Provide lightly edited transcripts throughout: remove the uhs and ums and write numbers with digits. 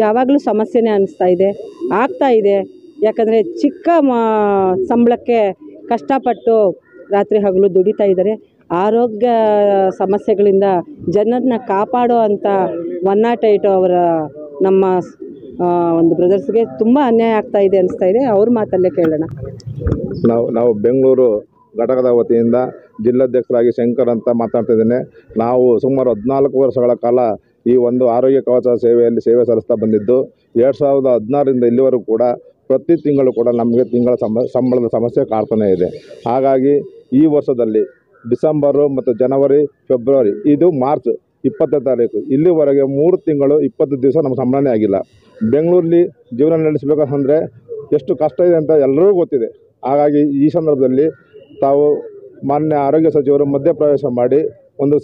ಯಾವಾಗಲೂ ಸಮಸ್ಯೆನೇ ಅನ್ನಿಸ್ತಾ ಇದೆ, ಆಗ್ತಾ ಇದೆ. ಯಾಕಂದರೆ ಚಿಕ್ಕ ಸಂಬಳಕ್ಕೆ ಕಷ್ಟಪಟ್ಟು ರಾತ್ರಿ ಹಗಲು ದುಡಿತಾ ಇದ್ದಾರೆ. ಆರೋಗ್ಯ ಸಮಸ್ಯೆಗಳಿಂದ ಜನರನ್ನ ಕಾಪಾಡೋ ಅಂಥ 108 ಅವರ ನಮ್ಮ ಒಂದು ಬ್ರದರ್ಸ್ಗೆ ತುಂಬ ಅನ್ಯಾಯ ಆಗ್ತಾ ಇದೆ ಅನಿಸ್ತಾ ಇದೆ. ಅವ್ರ ಮಾತಲ್ಲೇ ಕೇಳೋಣ. ನಾವು ಬೆಂಗಳೂರು ಘಟಕದ ವತಿಯಿಂದ ಜಿಲ್ಲಾಧ್ಯಕ್ಷರಾಗಿ ಶಂಕರ್ ಅಂತ ಮಾತಾಡ್ತಿದ್ದೇನೆ. ನಾವು ಸುಮಾರು 14 ವರ್ಷಗಳ ಕಾಲ ಈ ಒಂದು ಆರೋಗ್ಯ ಕವಚ ಸೇವೆಯಲ್ಲಿ ಸೇವೆ ಸಲ್ಲಿಸ್ತಾ ಬಂದಿದ್ದು 2016ರಿಂದ ಇಲ್ಲಿವರೆಗೂ ಕೂಡ ಪ್ರತಿ ತಿಂಗಳು ಕೂಡ ನಮಗೆ ತಿಂಗಳ ಸಂಬಳದ ಸಮಸ್ಯೆ ಕಾಡ್ತಾನೆ ಇದೆ. ಹಾಗಾಗಿ ಈ ವರ್ಷದಲ್ಲಿ ಡಿಸೆಂಬರು ಮತ್ತು ಜನವರಿ, ಫೆಬ್ರವರಿ, ಇದು ಮಾರ್ಚ್ 20ನೇ ತಾರೀಕು ಇಲ್ಲಿವರೆಗೆ 3 ತಿಂಗಳು 20 ದಿವಸ ನಮ್ಮ ಸಂಬಳನೇ ಆಗಿಲ್ಲ. ಬೆಂಗಳೂರಲ್ಲಿ ಜೀವನ ನಡೆಸಬೇಕಂದ್ರೆ ಎಷ್ಟು ಕಷ್ಟ ಇದೆ ಅಂತ ಎಲ್ಲರಿಗೂ ಗೊತ್ತಿದೆ. ಹಾಗಾಗಿ ಈ ಸಂದರ್ಭದಲ್ಲಿ ತಾವು ಮಾನ್ಯ ಆರೋಗ್ಯ ಸಚಿವರು ಮಧ್ಯಪ್ರವೇಶ ಮಾಡಿ ಒಂದು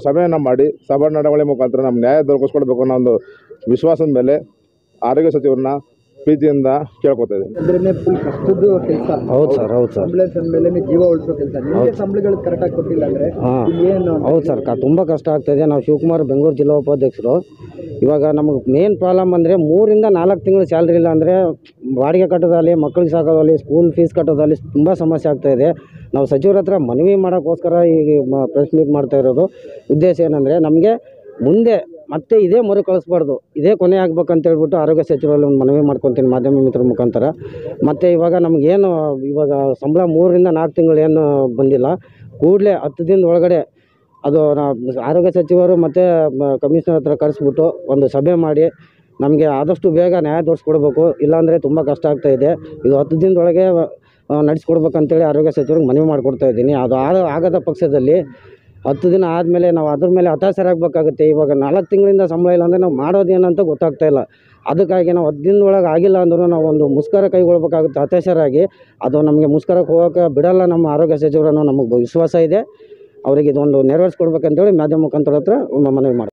ಸಭೆಯನ್ನು ಮಾಡಿ ಸಭಾ ನಡವಳಿ ಮುಖಾಂತರ ನಮ್ಮ ನ್ಯಾಯ ದೊರಕಿಸ್ಕೊಡ್ಬೇಕು ಅನ್ನೋ ಒಂದು ವಿಶ್ವಾಸದ ಮೇಲೆ ಆರೋಗ್ಯ ಸಚಿವರನ್ನ ಪ್ರೀತಿಯಿಂದ ಕೇಳ್ಕೊತಾ ಇದ್ದೀನಿ. ಫುಲ್ ಕಷ್ಟದ್ದು ಕೆಲಸ. ಹೌದು ಸರ್, ಹೌದು ಸರ್. ಆಂಬುಲೆನ್ಸ್ ಮೇಲೆ ಜೀವ ಉಳಿಸೋ ಕೆಲಸ. ನಿಮಗೆ ಸಂಬಳಗಳು ಕರೆಕ್ಟಾಗಿ ಕೊಟ್ಟಿಲ್ಲ ಅಂದರೆ ಏನು? ಹೌದು ಸರ್, ತುಂಬ ಕಷ್ಟ ಆಗ್ತಾಯಿದೆ. ನಾವು ಶಿವಕುಮಾರ್ ಬೆಂಗಳೂರು ಜಿಲ್ಲಾ ಉಪಾಧ್ಯಕ್ಷರು. ಇವಾಗ ನಮಗೆ ಮೇನ್ ಪ್ರಾಬ್ಲಮ್ ಅಂದರೆ 3 ರಿಂದ 4 ತಿಂಗಳು ಸ್ಯಾಲ್ರಿ ಇಲ್ಲ ಅಂದರೆ ಬಾಡಿಗೆ ಕಟ್ಟೋದಲ್ಲಿ, ಮಕ್ಕಳಿಗೆ ಸಾಕೋದಲ್ಲಿ, ಸ್ಕೂಲ್ ಫೀಸ್ ಕಟ್ಟೋದಲ್ಲಿ ತುಂಬ ಸಮಸ್ಯೆ ಆಗ್ತಾಯಿದೆ. ನಾವು ಸಚಿವರ ಹತ್ರ ಮನವಿ ಮಾಡೋಕ್ಕೋಸ್ಕರ ಈಗ ಪ್ರೆಸ್ ಮೀಟ್ ಮಾಡ್ತಾ ಇರೋದು. ಉದ್ದೇಶ ಏನಂದರೆ ನಮಗೆ ಮುಂದೆ ಮತ್ತೆ ಇದೇ ಮರು ಕಳಿಸ್ಬಾರ್ದು, ಇದೇ ಕೊನೆ ಆಗ್ಬೇಕಂತ ಹೇಳ್ಬಿಟ್ಟು ಆರೋಗ್ಯ ಸಚಿವರಲ್ಲಿ ಒಂದು ಮನವಿ ಮಾಡ್ಕೊತೀನಿ ಮಾಧ್ಯಮ ಮಿತ್ರರ ಮುಖಾಂತರ. ಮತ್ತು ಇವಾಗ ನಮಗೇನು ಇವಾಗ ಸಂಬಳ 3 ರಿಂದ 4 ತಿಂಗಳು ಏನು ಬಂದಿಲ್ಲ, ಕೂಡಲೇ 10 ದಿನದ ಒಳಗಡೆ ಅದು ಆರೋಗ್ಯ ಸಚಿವರು ಮತ್ತು ಕಮಿಷನರ್ ಹತ್ರ ಕರೆಸ್ಬಿಟ್ಟು ಒಂದು ಸಭೆ ಮಾಡಿ ನಮಗೆ ಆದಷ್ಟು ಬೇಗ ನ್ಯಾಯ ತೋರಿಸ್ಕೊಡ್ಬೇಕು. ಇಲ್ಲಾಂದರೆ ತುಂಬ ಕಷ್ಟ ಆಗ್ತಾಯಿದೆ. ಇದು 10 ದಿನದೊಳಗೆ ನಡೆಸ್ಕೊಡ್ಬೇಕಂತೇಳಿ ಆರೋಗ್ಯ ಸಚಿವರಿಗೆ ಮನವಿ ಮಾಡಿಕೊಡ್ತಾ ಇದ್ದೀನಿ. ಅದು ಆಗದ ಪಕ್ಷದಲ್ಲಿ 10 ದಿನ ಆದಮೇಲೆ ನಾವು ಅದ್ರ ಮೇಲೆ ಹತಾಶರಾಗಬೇಕಾಗುತ್ತೆ. ಇವಾಗ 4 ತಿಂಗಳಿಂದ ಸಂಬಳ ಇಲ್ಲ ಅಂದರೆ ನಾವು ಮಾಡೋದೇನಂತ ಗೊತ್ತಾಗ್ತಾ ಇಲ್ಲ. ಅದಕ್ಕಾಗಿ ನಾವು 10 ದಿನದೊಳಗೆ ಆಗಿಲ್ಲ ಅಂದ್ರೂ ನಾವು ಒಂದು ಮುಷ್ಕರ ಕೈಗೊಳ್ಬೇಕಾಗುತ್ತೆ ಹತಾಶರಾಗಿ. ಅದು ನಮಗೆ ಮುಷ್ಕರಕ್ಕೆ ಹೋಗೋಕ್ಕೆ ಬಿಡಲ್ಲ ನಮ್ಮ ಆರೋಗ್ಯ ಸಚಿವರನ್ನು ನಮಗೆ ವಿಶ್ವಾಸ ಇದೆ. ಅವರಿಗೆ ಇದೊಂದು ನೆರವೇರಿಸ್ಕೊಡ್ಬೇಕಂತೇಳಿ ಮಾಧ್ಯಮ ಮುಖಾಂತರ ಹತ್ರ ಮನವಿ ಮಾಡ್ತೀವಿ.